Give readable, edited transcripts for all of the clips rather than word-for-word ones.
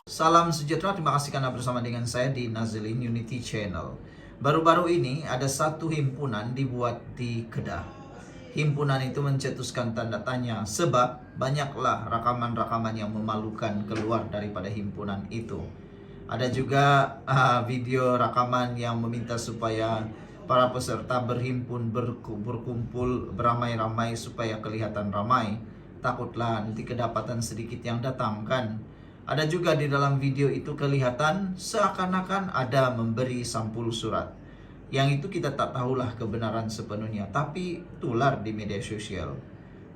Salam sejahtera, terima kasih karena bersama dengan saya di Nazilin Unity Channel. Baru-baru ini ada satu himpunan dibuat di Kedah. Himpunan itu mencetuskan tanda tanya sebab banyaklah rakaman-rakaman yang memalukan keluar daripada himpunan itu. Ada juga video rakaman yang meminta supaya para peserta berhimpun, berkumpul beramai-ramai supaya kelihatan ramai. Takutlah nanti kedapatan sedikit yang datang kan. Ada juga di dalam video itu kelihatan seakan-akan ada memberi sampul surat. Yang itu kita tak tahulah kebenaran sepenuhnya, tapi tular di media sosial.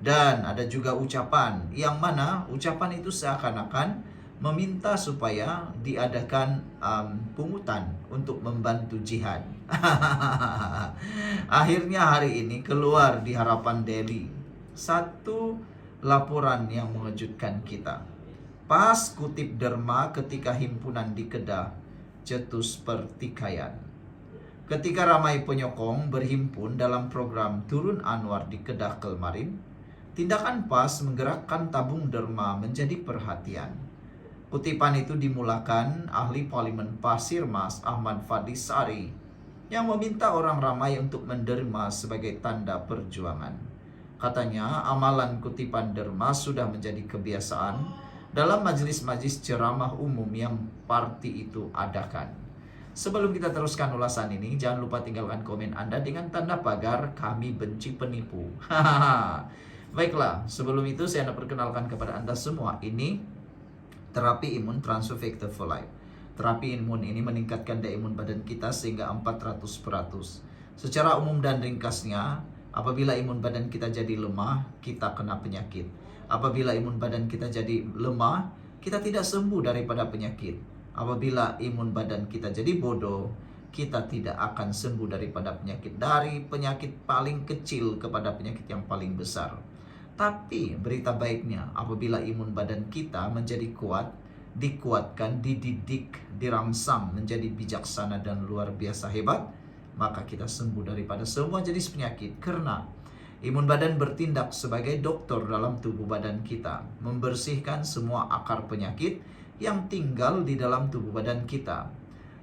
Dan ada juga ucapan, yang mana ucapan itu seakan-akan meminta supaya diadakan pungutan untuk membantu jihad. Akhirnya hari ini keluar di harapan Daily satu laporan yang mengejutkan kita. Pas kutip derma ketika himpunan di Kedah cetus pertikaian. Ketika ramai penyokong berhimpun dalam program Turun Anwar di Kedah kemarin, tindakan PAS menggerakkan tabung derma menjadi perhatian. Kutipan itu dimulakan ahli parlimen Pasir Mas Ahmad Fadli Sari yang meminta orang ramai untuk menderma sebagai tanda perjuangan. Katanya amalan kutipan derma sudah menjadi kebiasaan dalam majelis-majelis ceramah umum yang parti itu adakan. Sebelum kita teruskan ulasan ini, jangan lupa tinggalkan komen Anda dengan tanda pagar kami benci penipu. Baiklah, sebelum itu saya nak perkenalkan kepada Anda semua, ini terapi imun Transfer Factor for Life. Terapi imun ini meningkatkan daya imun badan kita sehingga 400%. Secara umum dan ringkasnya, apabila imun badan kita jadi lemah, kita kena penyakit. Apabila imun badan kita jadi lemah, kita tidak sembuh daripada penyakit. Apabila imun badan kita jadi bodoh, kita tidak akan sembuh daripada penyakit. Dari penyakit paling kecil kepada penyakit yang paling besar. Tapi berita baiknya, apabila imun badan kita menjadi kuat, dikuatkan, dididik, dirangsang menjadi bijaksana dan luar biasa hebat, maka kita sembuh daripada semua jenis penyakit. Karena imun badan bertindak sebagai dokter dalam tubuh badan kita, membersihkan semua akar penyakit yang tinggal di dalam tubuh badan kita.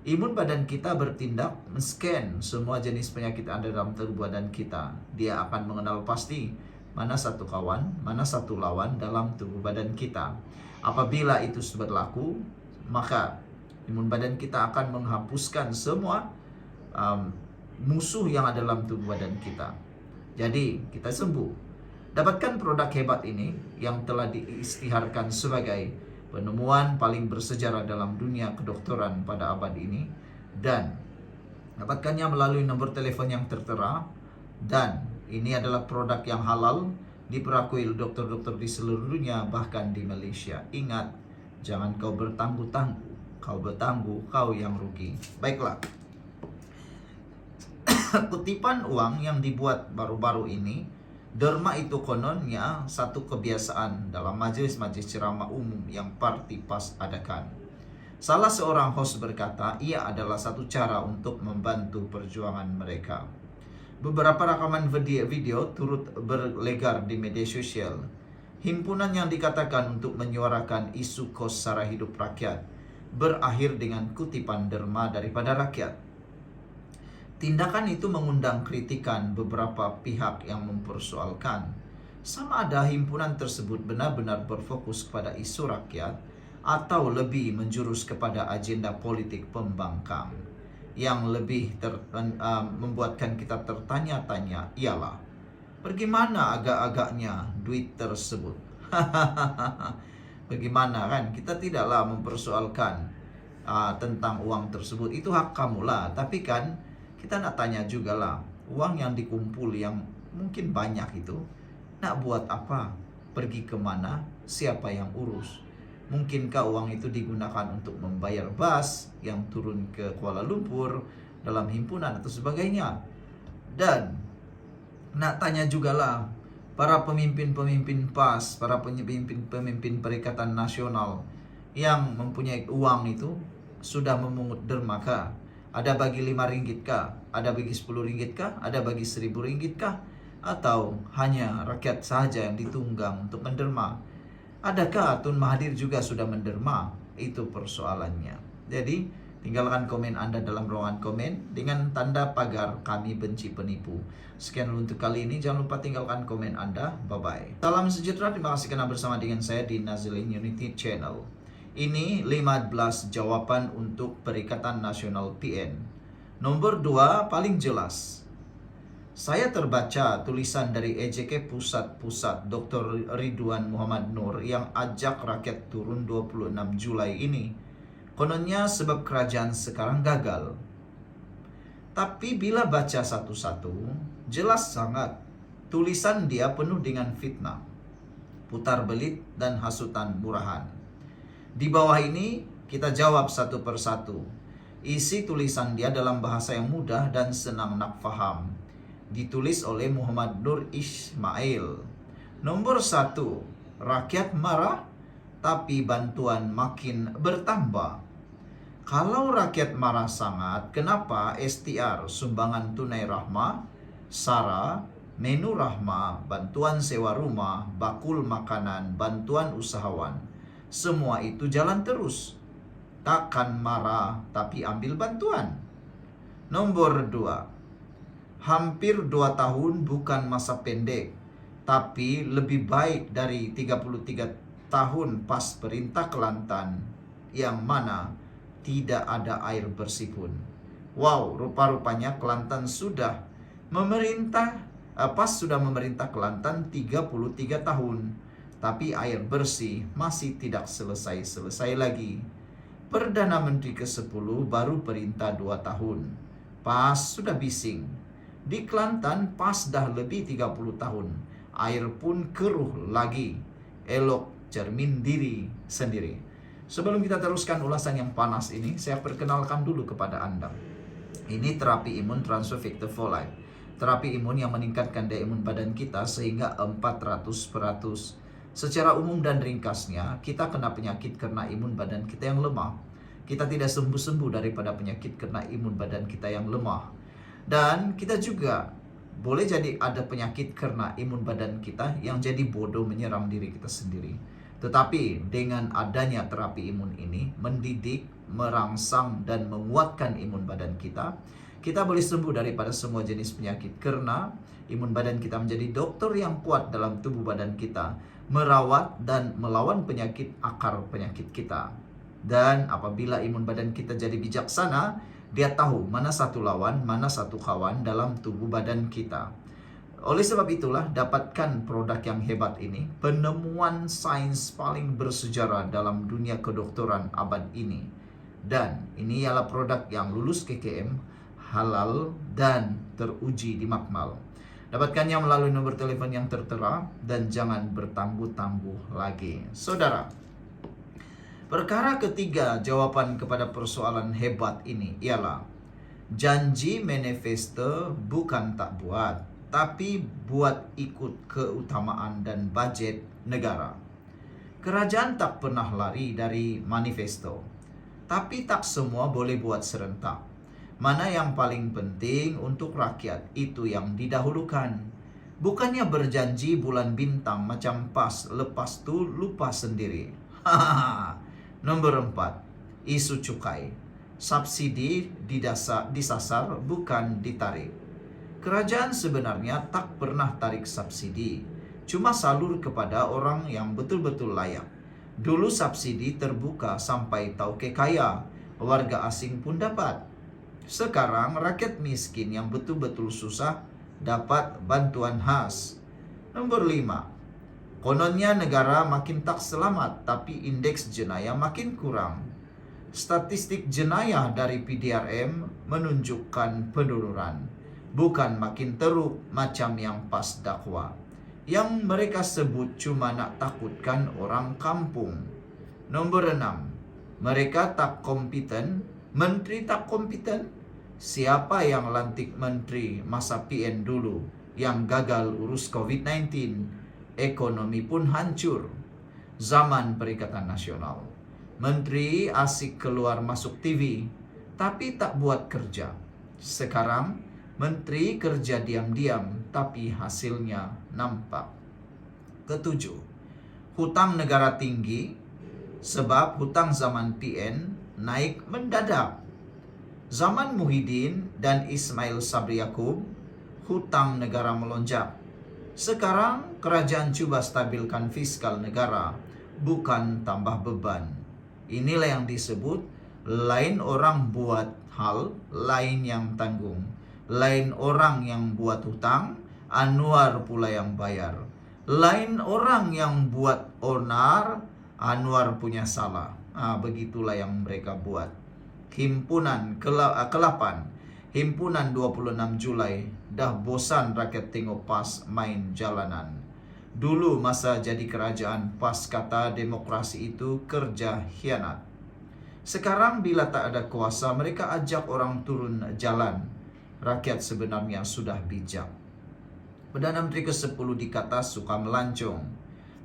Imun badan kita bertindak men-scan semua jenis penyakit yang ada dalam tubuh badan kita. Dia akan mengenal pasti mana satu kawan, mana satu lawan dalam tubuh badan kita. Apabila itu berlaku, maka imun badan kita akan menghapuskan semua musuh yang ada dalam tubuh badan kita. Jadi kita sembuh. Dapatkan produk hebat ini yang telah diisytiharkan sebagai penemuan paling bersejarah dalam dunia kedokteran pada abad ini, dan dapatkannya melalui nomor telepon yang tertera. Dan ini adalah produk yang halal, diperakui dokter-dokter di seluruh dunia, bahkan di Malaysia. Ingat, jangan kau bertangguh-tangguh. Kau bertangguh, kau yang rugi. Baiklah. Kutipan uang yang dibuat baru-baru ini, derma itu kononnya satu kebiasaan dalam majelis-majelis ceramah umum yang parti PAS adakan. Salah seorang host berkata, ia adalah satu cara untuk membantu perjuangan mereka. Beberapa rekaman video turut berlegar di media sosial. Himpunan yang dikatakan untuk menyuarakan isu kos sara hidup rakyat berakhir dengan kutipan derma daripada rakyat. Tindakan itu mengundang kritikan beberapa pihak yang mempersoalkan sama ada himpunan tersebut benar-benar berfokus kepada isu rakyat atau lebih menjurus kepada agenda politik pembangkang. Yang lebih membuatkan kita tertanya-tanya ialah bagaimana agak-agaknya duit tersebut. Bagaimana kan, kita tidaklah mempersoalkan tentang uang tersebut, itu hak kamu lah. Tapi kan kita nak tanya juga lah, uang yang dikumpul yang mungkin banyak itu nak buat apa? Pergi kemana? Siapa yang urus? Mungkinkah uang itu digunakan untuk membayar bas yang turun ke Kuala Lumpur dalam himpunan atau sebagainya? Dan nak tanya juga lah, para pemimpin-pemimpin PAS, para pemimpin Perikatan Nasional yang mempunyai uang itu sudah memungut derma kah? Ada bagi RM5 kah? Ada bagi RM10 kah? Ada bagi RM1.000 kah? Atau hanya rakyat sahaja yang ditunggang untuk menderma? Adakah Tun Mahathir juga sudah menderma? Itu persoalannya. Jadi, tinggalkan komen Anda dalam ruangan komen dengan tanda pagar kami benci penipu. Sekian dulu untuk kali ini. Jangan lupa tinggalkan komen Anda. Bye-bye. Salam sejahtera. Terima kasih karena bersama dengan saya di Nazilin Unity Channel. Ini 15 jawaban untuk Perikatan Nasional PN. Nomor 2 paling jelas. Saya terbaca tulisan dari EJK Pusat Dr. Ridwan Muhammad Nur yang ajak rakyat turun 26 Julai ini. Kononnya sebab kerajaan sekarang gagal. Tapi bila baca satu-satu, jelas sangat tulisan dia penuh dengan fitnah, putar belit dan hasutan murahan. Di bawah ini kita jawab satu persatu. Isi tulisan dia dalam bahasa yang mudah dan senang nak faham. Ditulis oleh Muhammad Nur Ismail. Nomor 1, rakyat marah tapi bantuan makin bertambah. Kalau rakyat marah sangat, kenapa STR, sumbangan tunai rahma, SARA, menu rahma, bantuan sewa rumah, bakul makanan, bantuan usahawan, semua itu jalan terus? Takkan marah tapi ambil bantuan. Nomor 2, hampir 2 tahun bukan masa pendek, tapi lebih baik dari 33 tahun pas perintah Kelantan, yang mana tidak ada air bersih pun. Wow, rupa-rupanya Kelantan sudah memerintah, sudah memerintah Kelantan 33 tahun, tapi air bersih masih tidak selesai-selesai lagi. Perdana Menteri ke-10 baru perintah 2 tahun, pas sudah bising. Di Kelantan pas dah lebih 30 tahun, air pun keruh lagi. Elok cermin diri sendiri. Sebelum kita teruskan ulasan yang panas ini, saya perkenalkan dulu kepada Anda. Ini terapi imun transfer factor for life. Terapi imun yang meningkatkan daya imun badan kita sehingga 400%. Secara umum dan ringkasnya, kita kena penyakit karena imun badan kita yang lemah. Kita tidak sembuh-sembuh daripada penyakit karena imun badan kita yang lemah. Dan kita juga boleh jadi ada penyakit karena imun badan kita yang jadi bodoh menyerang diri kita sendiri. Tetapi dengan adanya terapi imun ini mendidik, merangsang dan menguatkan imun badan kita, kita boleh sembuh daripada semua jenis penyakit karena imun badan kita menjadi dokter yang kuat dalam tubuh badan kita, merawat dan melawan penyakit akar penyakit kita. Dan apabila imun badan kita jadi bijaksana, dia tahu mana satu lawan, mana satu kawan dalam tubuh badan kita. Oleh sebab itulah, dapatkan produk yang hebat ini, penemuan sains paling bersejarah dalam dunia kedokteran abad ini. Dan ini ialah produk yang lulus KKM, halal, dan teruji di Makmal. Dapatkannya melalui nomor telepon yang tertera dan jangan bertambuh-tambuh lagi. Saudara, perkara ketiga jawaban kepada persoalan hebat ini ialah janji manifesto bukan tak buat, tapi buat ikut keutamaan dan budget negara. Kerajaan tak pernah lari dari manifesto, tapi tak semua boleh buat serentak. Mana yang paling penting untuk rakyat itu yang didahulukan. Bukannya berjanji bulan bintang macam pas, lepas tu lupa sendiri. Hahaha. Nomor 4, isu cukai. Subsidi disasar bukan ditarik. Kerajaan sebenarnya tak pernah tarik subsidi, cuma salur kepada orang yang betul-betul layak. Dulu subsidi terbuka sampai tauke kaya, warga asing pun dapat. Sekarang rakyat miskin yang betul-betul susah dapat bantuan khas. Nomor 5, kononnya negara makin tak selamat, tapi indeks jenayah makin kurang. Statistik jenayah dari PDRM menunjukkan penurunan, bukan makin teruk macam yang pas dakwah. Yang mereka sebut cuma nak takutkan orang kampung. Nomor 6, mereka tak kompeten, menteri tak kompeten. Siapa yang lantik menteri masa PN dulu yang gagal urus COVID-19? Ekonomi pun hancur. Zaman Perikatan Nasional, menteri asik keluar masuk TV, tapi tak buat kerja. Sekarang, menteri kerja diam-diam, tapi hasilnya nampak. Ketujuh, hutang negara tinggi sebab hutang zaman PN naik mendadak. Zaman Muhyiddin dan Ismail Sabri Yaakob, hutang negara melonjak. Sekarang kerajaan cuba stabilkan fiskal negara, bukan tambah beban. Inilah yang disebut lain orang buat hal, lain yang tanggung. Lain orang yang buat hutang, Anwar pula yang bayar. Lain orang yang buat onar, Anwar punya salah. Begitulah yang mereka buat. Himpunan ke-8, Himpunan 26 Julai, dah bosan rakyat tengok PAS main jalanan. Dulu masa jadi kerajaan, PAS kata demokrasi itu kerja khianat. Sekarang bila tak ada kuasa, mereka ajak orang turun jalan. Rakyat sebenarnya sudah bijak. Perdana Menteri ke-10 dikata suka melancong.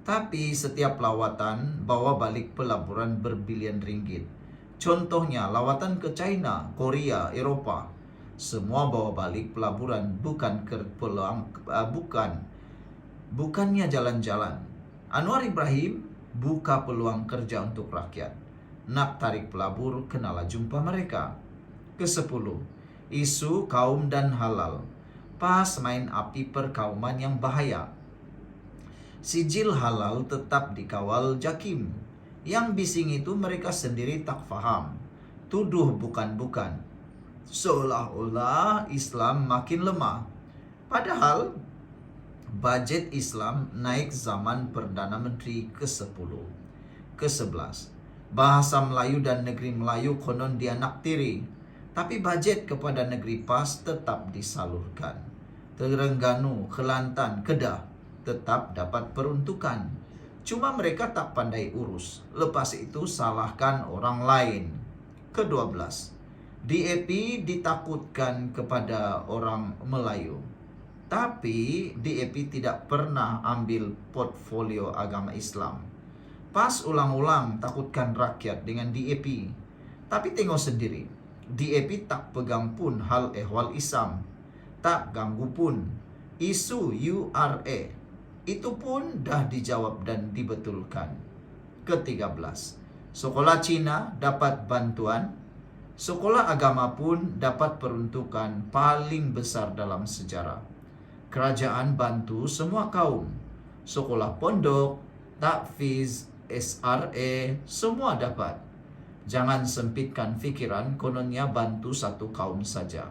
Tapi setiap lawatan bawa balik pelaburan berbilion ringgit. Contohnya lawatan ke China, Korea, Eropah. Semua bawa balik pelaburan, bukannya jalan-jalan. Anwar Ibrahim buka peluang kerja untuk rakyat. Nak tarik pelabur, kenalah jumpa mereka. Ke-10, isu kaum dan halal. PAS main api perkauman yang bahaya. Sijil halal tetap dikawal Jakim. Yang bising itu mereka sendiri tak faham. Tuduh bukan-bukan. Seolah-olah Islam makin lemah. Padahal budget Islam naik zaman Perdana Menteri ke-10. Ke-11, bahasa Melayu dan negeri Melayu konon dianaktiri. Tapi budget kepada negeri PAS tetap disalurkan. Terengganu, Kelantan, Kedah tetap dapat peruntukan. Cuma mereka tak pandai urus. Lepas itu salahkan orang lain. Ke-12, DAP ditakutkan kepada orang Melayu. Tapi DAP tidak pernah ambil portfolio agama Islam. PAS ulang-ulang takutkan rakyat dengan DAP. Tapi tengok sendiri, DAP tak pegang pun hal ehwal Islam. Tak ganggu pun. Isu URA itu pun dah dijawab dan dibetulkan. Ke-13, sekolah Cina dapat bantuan. Sekolah agama pun dapat peruntukan paling besar dalam sejarah. Kerajaan bantu semua kaum. Sekolah pondok, takfiz, SRA, semua dapat. Jangan sempitkan fikiran kononnya bantu satu kaum saja.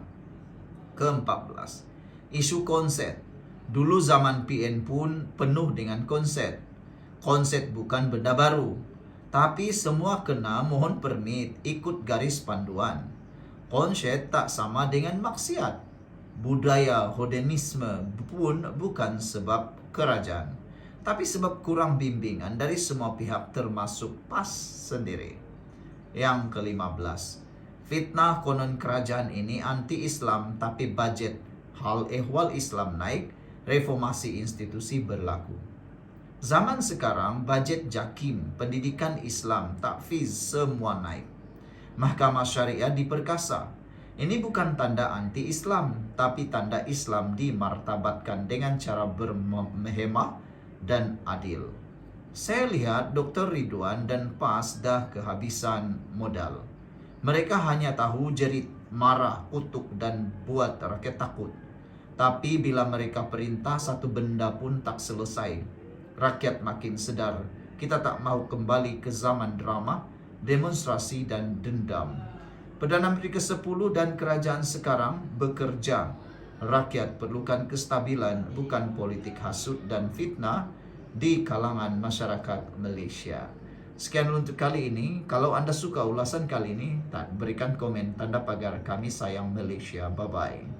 Ke-14, isu konset. Dulu zaman PN pun penuh dengan konset. Konset bukan benda baru. Tapi semua kena mohon permit, ikut garis panduan. Konset tak sama dengan maksiat. Budaya hodenisme pun bukan sebab kerajaan. Tapi sebab kurang bimbingan dari semua pihak termasuk PAS sendiri. Yang ke-15, fitnah konon kerajaan ini anti-Islam tapi budget hal ehwal Islam naik. Reformasi institusi berlaku. Zaman sekarang budget Jakim, pendidikan Islam, takfiz semua naik. Mahkamah Syariah diperkasa. Ini bukan tanda anti-Islam, tapi tanda Islam dimartabatkan dengan cara berhemah dan adil. Saya lihat Dr. Ridwan dan PAS dah kehabisan modal. Mereka hanya tahu jerit, marah, kutuk dan buat rakyat takut. Tapi bila mereka perintah, satu benda pun tak selesai. Rakyat makin sedar, kita tak mau kembali ke zaman drama, demonstrasi dan dendam. Perdana Menteri ke-10 dan kerajaan sekarang bekerja. Rakyat perlukan kestabilan, bukan politik hasut dan fitnah di kalangan masyarakat Malaysia. Sekian untuk kali ini. Kalau anda suka ulasan kali ini, berikan komen tanda pagar kami sayang Malaysia. Bye-bye.